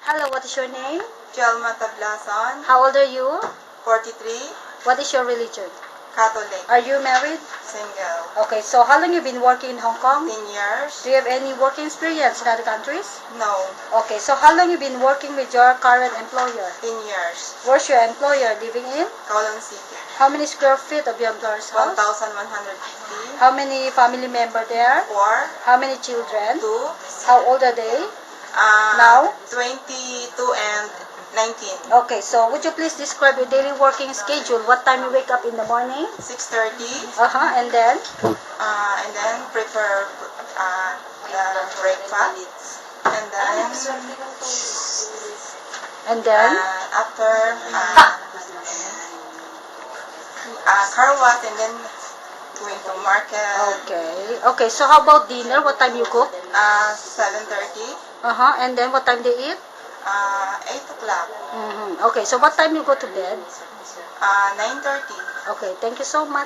Hello, what is your name? Chelma Tablason, How old are you? 43, What is your religion? Catholic, Are you married? single, Okay, so how long you been working in Hong Kong? 10 years, Do you have any working experience in other countries? no, Okay, so how long you been working with your current employer? 10 years, Where's your employer living in? Kowloon City, How many square feet of your employer's house? 1,150, How many family member there? 4, How many children? 2, How old are they? Now? 22 and 19, Okay, so would you please describe your daily working schedule? What time you wake up in the morning? 6:30, And then? and then prepare the breakfast, and then And then? after car wash, and then going to market, Okay. Okay, so how about dinner? What time you cook? 7:30, And then what time they eat? 8 o'clock, Okay, so what time you go to bed? 9:30. Okay, thank you so much.